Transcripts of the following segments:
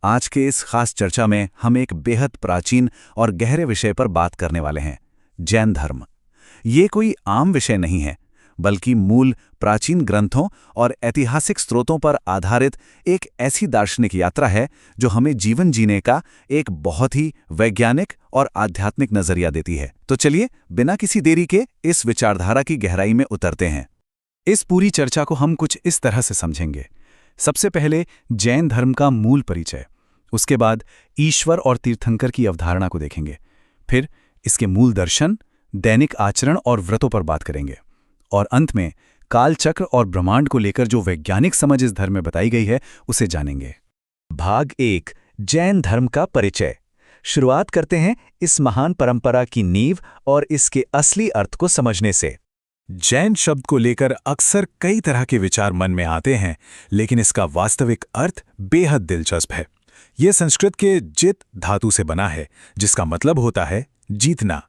आज के इस खास चर्चा में हम एक बेहद प्राचीन और गहरे विषय पर बात करने वाले हैं, जैन धर्म। ये कोई आम विषय नहीं है, बल्कि मूल प्राचीन ग्रंथों और ऐतिहासिक स्रोतों पर आधारित एक ऐसी दार्शनिक यात्रा है जो हमें जीवन जीने का एक बहुत ही वैज्ञानिक और आध्यात्मिक नजरिया देती है। तो चलिए, बिना किसी देरी के इस विचारधारा की गहराई में उतरते हैं। इस पूरी चर्चा को हम कुछ इस तरह से समझेंगे। सबसे पहले जैन धर्म का मूल परिचय, उसके बाद ईश्वर और तीर्थंकर की अवधारणा को देखेंगे, फिर इसके मूल दर्शन, दैनिक आचरण और व्रतों पर बात करेंगे, और अंत में कालचक्र और ब्रह्मांड को लेकर जो वैज्ञानिक समझ इस धर्म में बताई गई है उसे जानेंगे। भाग 1, जैन धर्म का परिचय। शुरुआत करते हैं इस महान परंपरा की नींव और इसके असली अर्थ को समझने से। जैन शब्द को लेकर अक्सर कई तरह के विचार मन में आते हैं, लेकिन इसका वास्तविक अर्थ बेहद दिलचस्प है। यह संस्कृत के जित धातु से बना है, जिसका मतलब होता है जीतना।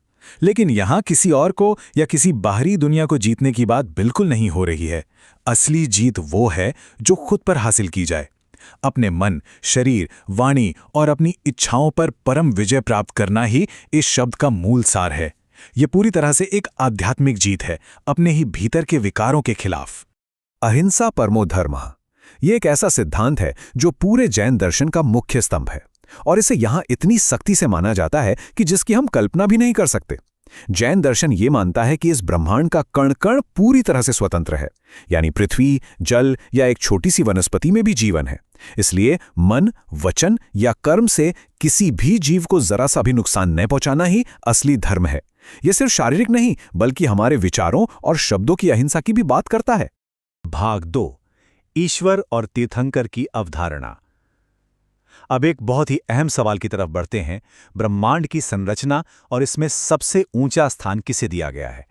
लेकिन यहाँ किसी और को या किसी बाहरी दुनिया को जीतने की बात बिल्कुल नहीं हो रही है। असली जीत वो है जो खुद पर हासिल की जाए। अपने मन, शरीर, वाणी और अपनी इच्छाओं पर परम विजय प्राप्त करना ही इस शब्द का मूल सार है। यह पूरी तरह से एक आध्यात्मिक जीत है, अपने ही भीतर के विकारों के खिलाफ। अहिंसा परमो धर्मः, ये एक ऐसा सिद्धांत है जो पूरे जैन दर्शन का मुख्य स्तंभ है, और इसे यहाँ इतनी सख्ती से माना जाता है कि जिसकी हम कल्पना भी नहीं कर सकते। जैन दर्शन ये मानता है कि इस ब्रह्मांड का कण कण पूरी तरह से स्वतंत्र है, यानी पृथ्वी, जल या एक छोटी सी वनस्पति में भी जीवन है। इसलिए मन, वचन या कर्म से किसी भी जीव को जरा सा भी नुकसान न पहुंचाना ही असली धर्म है। यह सिर्फ शारीरिक नहीं, बल्कि हमारे विचारों और शब्दों की अहिंसा की भी बात करता है। भाग 2, ईश्वर और तीर्थंकर की अवधारणा। अब एक बहुत ही अहम सवाल की तरफ बढ़ते हैं, ब्रह्मांड की संरचना और इसमें सबसे ऊंचा स्थान किसे दिया गया है।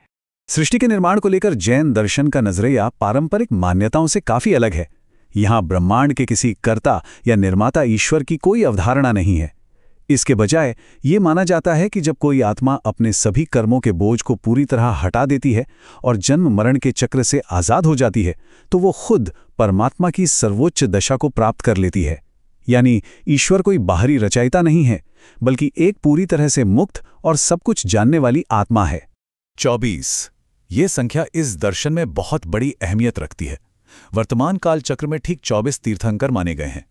सृष्टि के निर्माण को लेकर जैन दर्शन का नजरिया पारंपरिक मान्यताओं से काफी अलग है। यहाँ ब्रह्मांड के किसी कर्ता या निर्माता ईश्वर की कोई अवधारणा नहीं है। इसके बजाय ये माना जाता है कि जब कोई आत्मा अपने सभी कर्मों के बोझ को पूरी तरह हटा देती है और जन्म मरण के चक्र से आज़ाद हो जाती है, तो वो खुद परमात्मा की सर्वोच्च दशा को प्राप्त कर लेती है। यानी ईश्वर कोई बाहरी रचयिता नहीं है, बल्कि एक पूरी तरह से मुक्त और सब कुछ जानने वाली आत्मा है। 24, ये संख्या इस दर्शन में बहुत बड़ी अहमियत रखती है। वर्तमान काल चक्र में ठीक 24 तीर्थंकर माने गए हैं।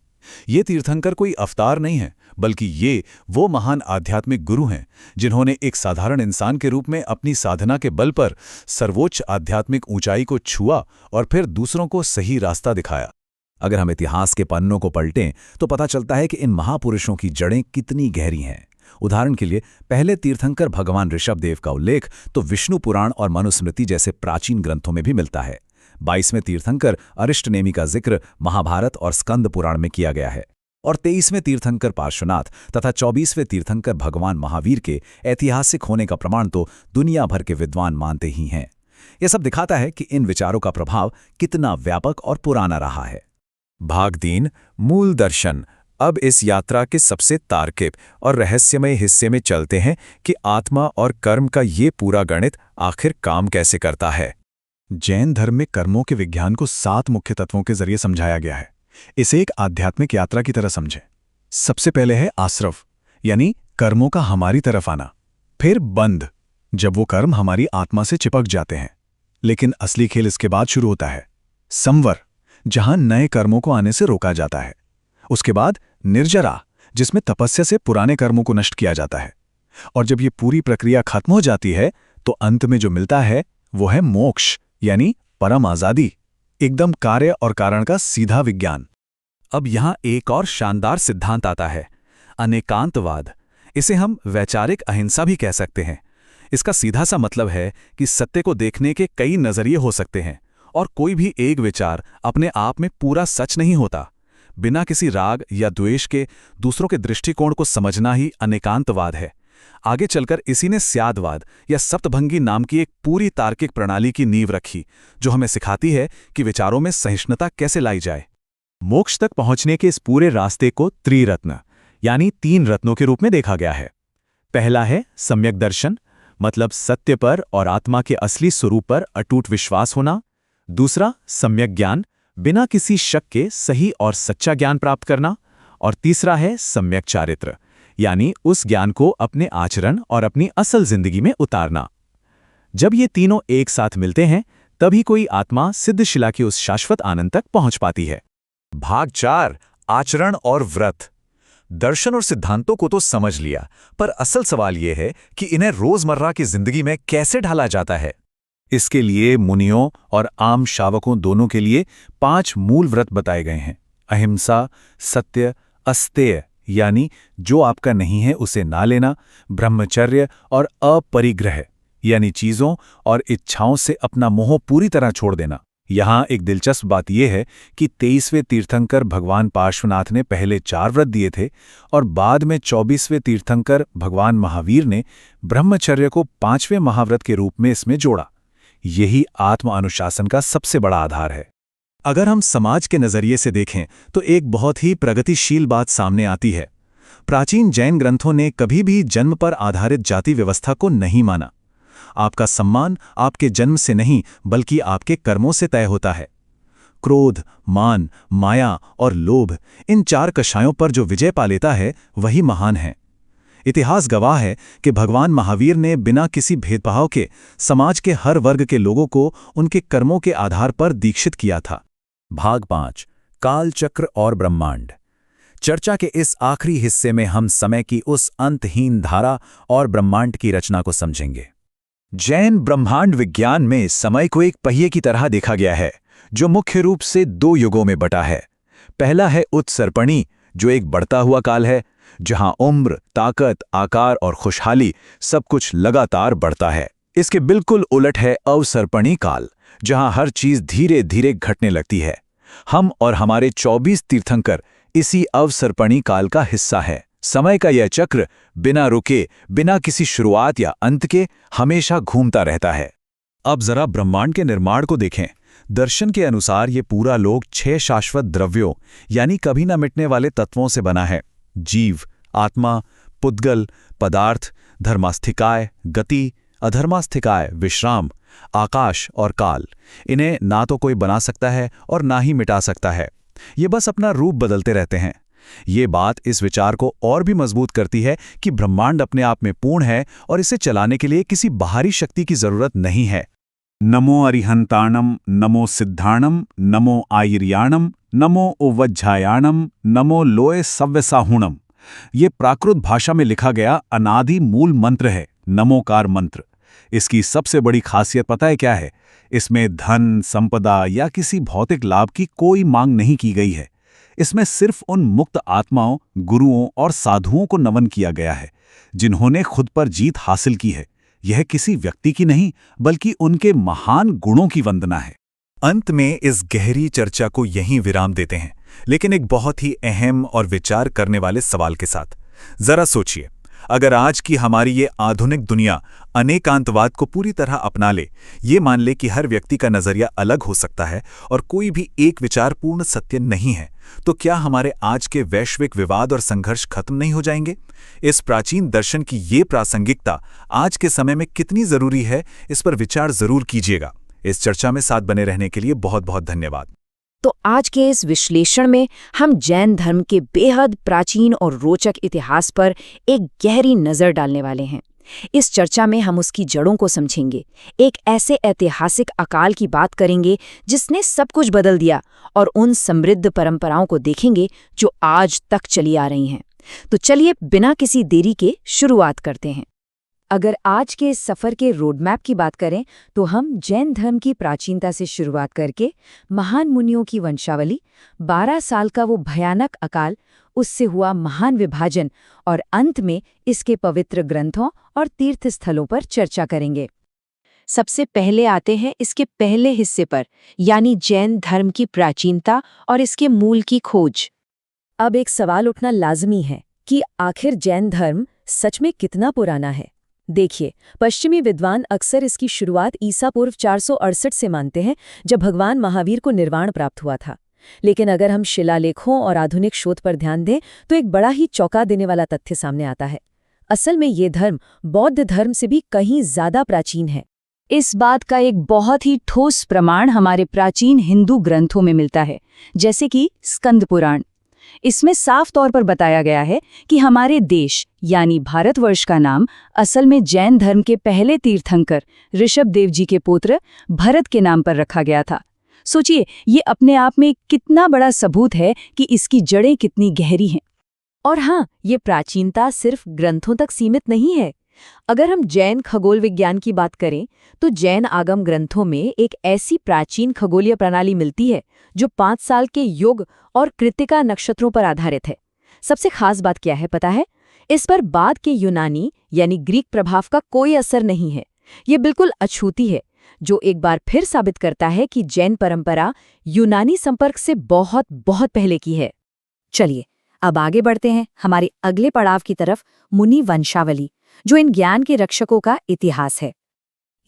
ये तीर्थंकर कोई अवतार नहीं है, बल्कि ये वो महान आध्यात्मिक गुरु हैं जिन्होंने एक साधारण इंसान के रूप में अपनी साधना के बल पर सर्वोच्च आध्यात्मिक ऊंचाई को छुआ और फिर दूसरों को सही रास्ता दिखाया। अगर हम इतिहास के पन्नों को पलटें तो पता चलता है कि इन महापुरुषों की जड़ें कितनी गहरी हैं। उदाहरण के लिए, पहले तीर्थंकर भगवान ऋषभदेव का उल्लेख तो विष्णु पुराण और मनुस्मृति जैसे प्राचीन ग्रंथों में भी मिलता है। 22वें तीर्थंकर अरिष्टनेमि का जिक्र महाभारत और स्कंद पुराण में किया गया है, और 23वें तीर्थंकर पार्श्वनाथ तथा 24वें तीर्थंकर भगवान महावीर के ऐतिहासिक होने का प्रमाण तो दुनिया भर के विद्वान मानते ही हैं। यह सब दिखाता है कि इन विचारों का प्रभाव कितना व्यापक और पुराना रहा है। भाग 3, मूल दर्शन। अब इस यात्रा के सबसे तार्किक और रहस्यमय हिस्से में चलते हैं कि आत्मा और कर्म का ये पूरा गणित आखिर काम कैसे करता है। जैन धर्म में कर्मों के विज्ञान को 7 मुख्य तत्वों के जरिए समझाया गया है। इसे एक आध्यात्मिक यात्रा की तरह समझें। सबसे पहले है आश्रव, यानी कर्मों का हमारी तरफ आना। फिर बंध, जब वो कर्म हमारी आत्मा से चिपक जाते हैं। लेकिन असली खेल इसके बाद शुरू होता है। संवर, जहां नए कर्मों को आने से रोका जाता है। उसके बाद निर्जरा, जिसमें तपस्या से पुराने कर्मों को नष्ट किया जाता है। और जब ये पूरी प्रक्रिया खत्म हो जाती है तो अंत में जो मिलता है वो है मोक्ष, यानी परम आजादी, एकदम कार्य और कारण का सीधा विज्ञान। अब यहाँ एक और शानदार सिद्धांत आता है, अनेकांतवाद। इसे हम वैचारिक अहिंसा भी कह सकते हैं। इसका सीधा सा मतलब है कि सत्य को देखने के कई नजरिए हो सकते हैं और कोई भी एक विचार अपने आप में पूरा सच नहीं होता। बिना किसी राग या द्वेष के दूसरों के दृष्टिकोण को समझना ही अनेकांतवाद है। आगे चलकर इसी ने स्यादवाद या सप्तभंगी नाम की एक पूरी तार्किक प्रणाली की नींव रखी, जो हमें सिखाती है कि विचारों में सहिष्णुता कैसे लाई जाए। मोक्ष तक पहुंचने के इस पूरे रास्ते को त्रिरत्न, यानी 3 रत्नों के रूप में देखा गया है। पहला है सम्यक दर्शन, मतलब सत्य पर और आत्मा के असली स्वरूप पर अटूट विश्वास होना। दूसरा सम्यक ज्ञान, बिना किसी शक के सही और सच्चा ज्ञान प्राप्त करना। और तीसरा है सम्यक चारित्र, यानी उस ज्ञान को अपने आचरण और अपनी असल जिंदगी में उतारना। जब ये तीनों एक साथ मिलते हैं तभी कोई आत्मा सिद्धशिला के उस शाश्वत आनंद तक पहुंच पाती है। भाग 4 आचरण और व्रत। दर्शन और सिद्धांतों को तो समझ लिया, पर असल सवाल यह है कि इन्हें रोजमर्रा की जिंदगी में कैसे ढाला जाता है। इसके लिए मुनियों और आम शावकों दोनों के लिए 5 मूल व्रत बताए गए हैं। अहिंसा, सत्य, अस्तेय यानी जो आपका नहीं है उसे ना लेना, ब्रह्मचर्य और अपरिग्रह यानी चीजों और इच्छाओं से अपना मोह पूरी तरह छोड़ देना। यहाँ एक दिलचस्प बात यह है कि 23वें तीर्थंकर भगवान पार्श्वनाथ ने पहले 4 व्रत दिए थे और बाद में 24वें तीर्थंकर भगवान महावीर ने ब्रह्मचर्य को 5वें महाव्रत के रूप में इसमें जोड़ा। यही आत्म अनुशासन का सबसे बड़ा आधार है। अगर हम समाज के नजरिए से देखें तो एक बहुत ही प्रगतिशील बात सामने आती है। प्राचीन जैन ग्रंथों ने कभी भी जन्म पर आधारित जाति व्यवस्था को नहीं माना। आपका सम्मान आपके जन्म से नहीं बल्कि आपके कर्मों से तय होता है। क्रोध, मान, माया और लोभ, इन 4 कषायों पर जो विजय पा लेता है वही महान है। इतिहास गवाह है कि भगवान महावीर ने बिना किसी भेदभाव के समाज के हर वर्ग के लोगों को उनके कर्मों के आधार पर दीक्षित किया था। भाग 5 कालचक्र और ब्रह्मांड। चर्चा के इस आखिरी हिस्से में हम समय की उस अंतहीन धारा और ब्रह्मांड की रचना को समझेंगे। जैन ब्रह्मांड विज्ञान में समय को एक पहिए की तरह देखा गया है, जो मुख्य रूप से 2 युगों में बटा है। पहला है उत्सर्पणी, जो एक बढ़ता हुआ काल है, जहां उम्र, ताकत, आकार और खुशहाली सब कुछ लगातार बढ़ता है। इसके बिल्कुल उलट है अवसर्पणी काल, जहां हर चीज धीरे धीरे घटने लगती है। हम और हमारे 24 तीर्थंकर इसी अवसर्पणी काल का हिस्सा है। समय का यह चक्र बिना रुके, बिना किसी शुरुआत या अंत के हमेशा घूमता रहता है। अब जरा ब्रह्मांड के निर्माण को देखें। दर्शन के अनुसार ये पूरा लोक 6 शाश्वत द्रव्यों यानी कभी न मिटने वाले तत्वों से बना है। जीव, आत्मा, पुद्गल, पदार्थ, धर्मास्थिकाय, गति, अधर्मास्थिकाय, विश्राम, आकाश और काल। इन्हें ना तो कोई बना सकता है और ना ही मिटा सकता है। ये बस अपना रूप बदलते रहते हैं। ये बात इस विचार को और भी मजबूत करती है कि ब्रह्मांड अपने आप में पूर्ण है और इसे चलाने के लिए किसी बाहरी शक्ति की जरूरत नहीं है। नमो अरिहंताणम, नमो सिद्धाणम, नमो आयर्याणम, नमो उवज्झायाणम, नमो लोय सव्यसाहुणम। ये प्राकृत भाषा में लिखा गया अनादि मूल मंत्र है, नमोकार मंत्र। इसकी सबसे बड़ी खासियत पता है क्या है? इसमें धन, संपदा या किसी भौतिक लाभ की कोई मांग नहीं की गई है। इसमें सिर्फ उन मुक्त आत्माओं, गुरुओं और साधुओं को नमन किया गया है जिन्होंने खुद पर जीत हासिल की है। यह किसी व्यक्ति की नहीं बल्कि उनके महान गुणों की वंदना है। अंत में इस गहरी चर्चा को यहीं विराम देते हैं, लेकिन एक बहुत ही अहम और विचार करने वाले सवाल के साथ। जरा सोचिए, अगर आज की हमारी ये आधुनिक दुनिया अनेकांतवाद को पूरी तरह अपना ले, ये मान ले कि हर व्यक्ति का नजरिया अलग हो सकता है और कोई भी एक विचार पूर्ण सत्य नहीं है, तो क्या हमारे आज के वैश्विक विवाद और संघर्ष खत्म नहीं हो जाएंगे? इस प्राचीन दर्शन की ये प्रासंगिकता आज के समय में कितनी जरूरी है, इस पर विचार जरूर कीजिएगा। इस चर्चा में साथ बने रहने के लिए बहुत बहुत धन्यवाद। तो आज के इस विश्लेषण में हम जैन धर्म के बेहद प्राचीन और रोचक इतिहास पर एक गहरी नज़र डालने वाले हैं। इस चर्चा में हम उसकी जड़ों को समझेंगे, एक ऐसे ऐतिहासिक अकाल की बात करेंगे जिसने सब कुछ बदल दिया, और उन समृद्ध परंपराओं को देखेंगे जो आज तक चली आ रही हैं। तो चलिए बिना किसी देरी के शुरुआत करते हैं। अगर आज के इस सफ़र के रोडमैप की बात करें तो हम जैन धर्म की प्राचीनता से शुरुआत करके महान मुनियों की वंशावली, 12 साल का वो भयानक अकाल, उससे हुआ महान विभाजन और अंत में इसके पवित्र ग्रंथों और तीर्थ स्थलों पर चर्चा करेंगे। सबसे पहले आते हैं इसके पहले हिस्से पर, यानी जैन धर्म की प्राचीनता और इसके मूल की खोज। अब एक सवाल उठना लाजमी है कि आखिर जैन धर्म सच में कितना पुराना है। देखिए, पश्चिमी विद्वान अक्सर इसकी शुरुआत ईसा पूर्व 468 से मानते हैं, जब भगवान महावीर को निर्वाण प्राप्त हुआ था। लेकिन अगर हम शिलालेखों और आधुनिक शोध पर ध्यान दें तो एक बड़ा ही चौंका देने वाला तथ्य सामने आता है। असल में ये धर्म बौद्ध धर्म से भी कहीं ज्यादा प्राचीन है। इस बात का एक बहुत ही ठोस प्रमाण हमारे प्राचीन हिंदू ग्रंथों में मिलता है, जैसे कि स्कंद पुराण। इसमें साफ तौर पर बताया गया है कि हमारे देश यानी भारतवर्ष का नाम असल में जैन धर्म के पहले तीर्थंकर ऋषभदेव जी के पुत्र भरत के नाम पर रखा गया था। सोचिए, ये अपने आप में कितना बड़ा सबूत है कि इसकी जड़ें कितनी गहरी हैं। और हाँ, ये प्राचीनता सिर्फ ग्रंथों तक सीमित नहीं है। अगर हम जैन खगोल विज्ञान की बात करें तो जैन आगम ग्रंथों में एक ऐसी प्राचीन खगोलीय प्रणाली मिलती है जो 5 साल के युग और कृत्तिका नक्षत्रों पर आधारित है। सबसे खास बात क्या है पता है? इस पर बाद के यूनानी यानी ग्रीक प्रभाव का कोई असर नहीं है। ये बिल्कुल अछूती है, जो एक बार फिर साबित करता है कि जैन परंपरा यूनानी संपर्क से बहुत बहुत पहले की है। चलिए अब आगे बढ़ते हैं हमारे अगले पड़ाव की तरफ, मुनि वंशावली, जो इन ज्ञान के रक्षकों का इतिहास है।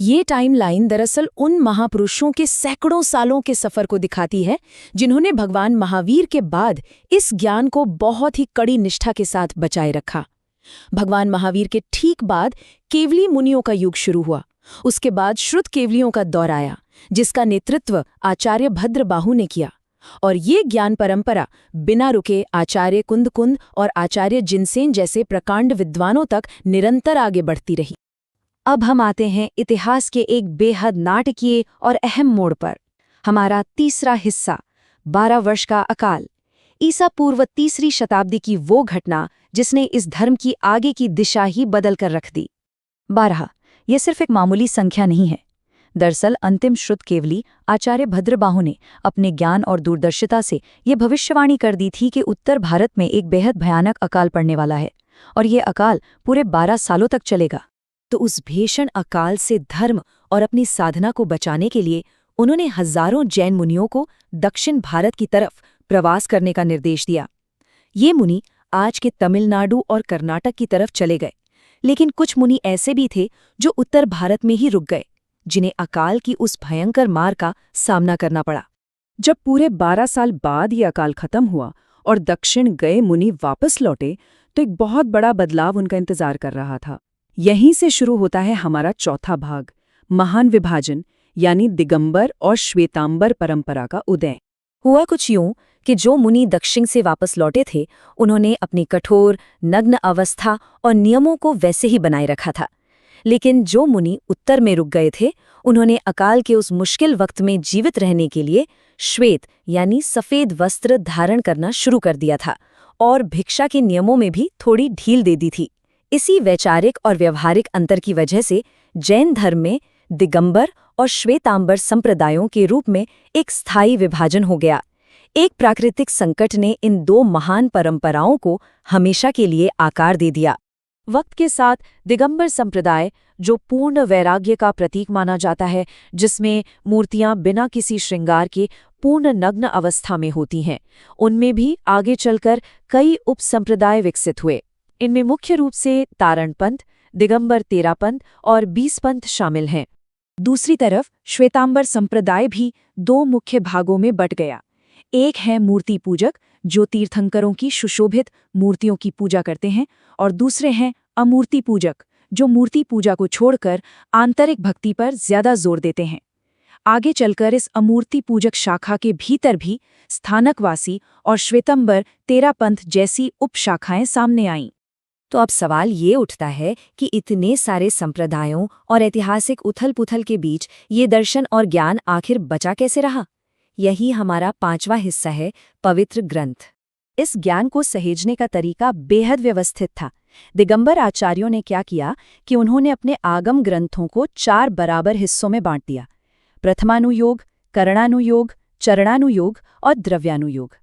ये टाइमलाइन दरअसल उन महापुरुषों के सैकड़ों सालों के सफर को दिखाती है जिन्होंने भगवान महावीर के बाद इस ज्ञान को बहुत ही कड़ी निष्ठा के साथ बचाए रखा। भगवान महावीर के ठीक बाद केवली मुनियों का युग शुरू हुआ। उसके बाद श्रुत केवलियों का दौर आया, जिसका नेतृत्व आचार्य भद्रबाहु ने किया, और ये ज्ञान परंपरा बिना रुके आचार्य कुंद और आचार्य जिनसेन जैसे प्रकांड विद्वानों तक निरंतर आगे बढ़ती रही। अब हम आते हैं इतिहास के एक बेहद नाटकीय और अहम मोड़ पर। हमारा तीसरा हिस्सा, 12 वर्ष का अकाल। ईसा पूर्व 3री शताब्दी की वो घटना जिसने इस धर्म की आगे की दिशा ही बदल कर रख दी। 12 ये सिर्फ एक मामूली संख्या नहीं है। दरअसल अंतिम श्रुत केवली आचार्य भद्रबाहु ने अपने ज्ञान और दूरदर्शिता से ये भविष्यवाणी कर दी थी कि उत्तर भारत में एक बेहद भयानक अकाल पड़ने वाला है, और ये अकाल पूरे 12 सालों तक चलेगा। तो उस भीषण अकाल से धर्म और अपनी साधना को बचाने के लिए उन्होंने हजारों जैन मुनियों को दक्षिण भारत की तरफ प्रवास करने का निर्देश दिया। ये मुनि आज के तमिलनाडु और कर्नाटक की तरफ चले गए, लेकिन कुछ मुनि ऐसे भी थे जो उत्तर भारत में ही रुक गए, जिन्हें अकाल की उस भयंकर मार का सामना करना पड़ा। जब पूरे 12 साल बाद ये अकाल खत्म हुआ और दक्षिण गए मुनि वापस लौटे, तो एक बहुत बड़ा बदलाव उनका इंतजार कर रहा था। यहीं से शुरू होता है हमारा चौथा भाग, महान विभाजन, यानी दिगंबर और श्वेतांबर परंपरा का उदय। हुआ कुछ यूं कि जो मुनि दक्षिण से वापस लौटे थे, उन्होंने अपनी कठोर, नग्न अवस्था और नियमों को वैसे ही बनाए रखा था। लेकिन जो मुनि उत्तर में रुक गए थे, उन्होंने अकाल के उस मुश्किल वक्त में जीवित रहने के लिए श्वेत यानी सफ़ेद वस्त्र धारण करना शुरू कर दिया था, और भिक्षा के नियमों में भी थोड़ी ढील दे दी थी। इसी वैचारिक और व्यवहारिक अंतर की वजह से जैन धर्म में दिगंबर और श्वेतांबर संप्रदायों के रूप में एक स्थायी विभाजन हो गया। एक प्राकृतिक संकट ने इन 2 महान परंपराओं को हमेशा के लिए आकार दे दिया। वक्त के साथ दिगंबर संप्रदाय, जो पूर्ण वैराग्य का प्रतीक माना जाता है, जिसमें मूर्तियां बिना किसी श्रृंगार के पूर्ण नग्न अवस्था में होती हैं, उनमें भी आगे चलकर कई उपसंप्रदाय विकसित हुए। इनमें मुख्य रूप से तारणपंथ, दिगंबर तेरापंथ और बीसपंथ शामिल हैं। दूसरी तरफ श्वेतांबर संप्रदाय भी 2 मुख्य भागों में बंट गया। एक है मूर्ति पूजक, जो तीर्थंकरों की सुशोभित मूर्तियों की पूजा करते हैं, और दूसरे हैं अमूर्ति पूजक, जो मूर्ति पूजा को छोड़कर आंतरिक भक्ति पर ज्यादा जोर देते हैं। आगे चलकर इस अमूर्ति पूजक शाखा के भीतर भी स्थानकवासी और श्वेतांबर तेरापंथ जैसी उपशाखाएं सामने आईं। तो अब सवाल ये उठता है कि इतने सारे संप्रदायों और ऐतिहासिक उथल-पुथल के बीच ये दर्शन और ज्ञान आखिर बचा कैसे रहा? यही हमारा 5वां हिस्सा है, पवित्र ग्रंथ। इस ज्ञान को सहेजने का तरीका बेहद व्यवस्थित था। दिगंबर आचार्यों ने क्या किया कि उन्होंने अपने आगम ग्रंथों को 4 बराबर हिस्सों में बांट दिया: प्रथमानुयोग, करणानुयोग, चरणानुयोग और द्रव्यानुयोग।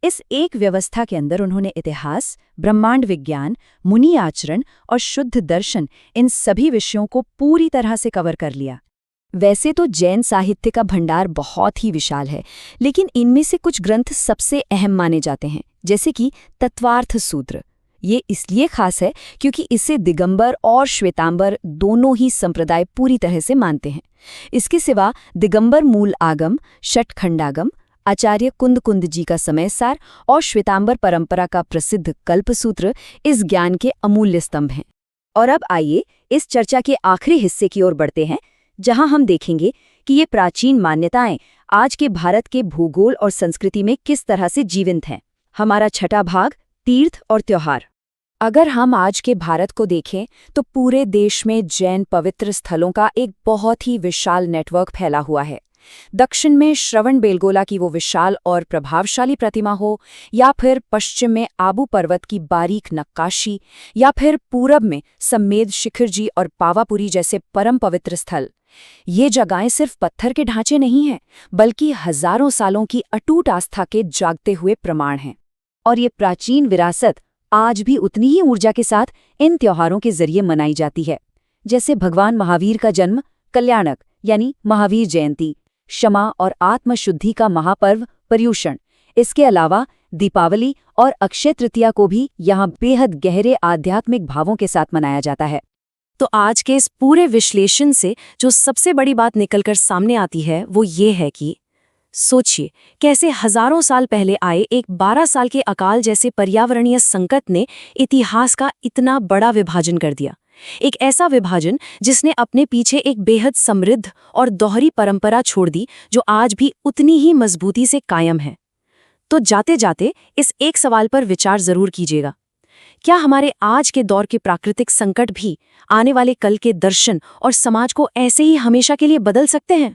इस एक व्यवस्था के अंदर उन्होंने इतिहास, ब्रह्मांड विज्ञान, मुनि आचरण और शुद्ध दर्शन, इन सभी विषयों को पूरी तरह से कवर कर लिया। वैसे तो जैन साहित्य का भंडार बहुत ही विशाल है, लेकिन इनमें से कुछ ग्रंथ सबसे अहम माने जाते हैं, जैसे कि तत्वार्थ सूत्र। ये इसलिए खास है क्योंकि इसे दिगंबर और श्वेतांबर दोनों ही संप्रदाय पूरी तरह से मानते हैं। इसके सिवा दिगंबर मूल आगम, षटखंडागम, आचार्य कुंद जी का समय सार और श्वेतांबर परंपरा का प्रसिद्ध कल्पसूत्र इस ज्ञान के अमूल्य स्तंभ हैं। और अब आइए इस चर्चा के आखिरी हिस्से की ओर बढ़ते हैं, जहां हम देखेंगे कि ये प्राचीन मान्यताएं आज के भारत के भूगोल और संस्कृति में किस तरह से जीवंत हैं। हमारा छठा भाग, तीर्थ और त्योहार। अगर हम आज के भारत को देखें तो पूरे देश में जैन पवित्र स्थलों का एक बहुत ही विशाल नेटवर्क फैला हुआ है। दक्षिण में श्रवणबेलगोला की वो विशाल और प्रभावशाली प्रतिमा हो, या फिर पश्चिम में आबू पर्वत की बारीक नक्काशी, या फिर पूरब में सम्मेद शिखर जी और पावापुरी जैसे परम पवित्र स्थल। ये जगहें सिर्फ पत्थर के ढांचे नहीं हैं, बल्कि हजारों सालों की अटूट आस्था के जागते हुए प्रमाण हैं। और ये प्राचीन विरासत आज भी उतनी ही ऊर्जा के साथ इन त्योहारों के जरिए मनाई जाती है, जैसे भगवान महावीर का जन्म, कल्याणक यानी महावीर जयंती, क्षमा और आत्मशुद्धि का महापर्व पर्युषण। इसके अलावा दीपावली और अक्षय तृतीया को भी यहाँ बेहद गहरे आध्यात्मिक भावों के साथ मनाया जाता है। तो आज के इस पूरे विश्लेषण से जो सबसे बड़ी बात निकलकर सामने आती है वो ये है कि सोचिए कैसे हजारों साल पहले आए एक 12 साल के अकाल जैसे पर्यावरणीय संकट ने इतिहास का इतना बड़ा विभाजन कर दिया। एक ऐसा विभाजन जिसने अपने पीछे एक बेहद समृद्ध और दोहरी परंपरा छोड़ दी जो आज भी उतनी ही मजबूती से कायम है। तो जाते जाते इस एक सवाल पर विचार जरूर कीजिएगा, क्या हमारे आज के दौर के प्राकृतिक संकट भी आने वाले कल के दर्शन और समाज को ऐसे ही हमेशा के लिए बदल सकते हैं?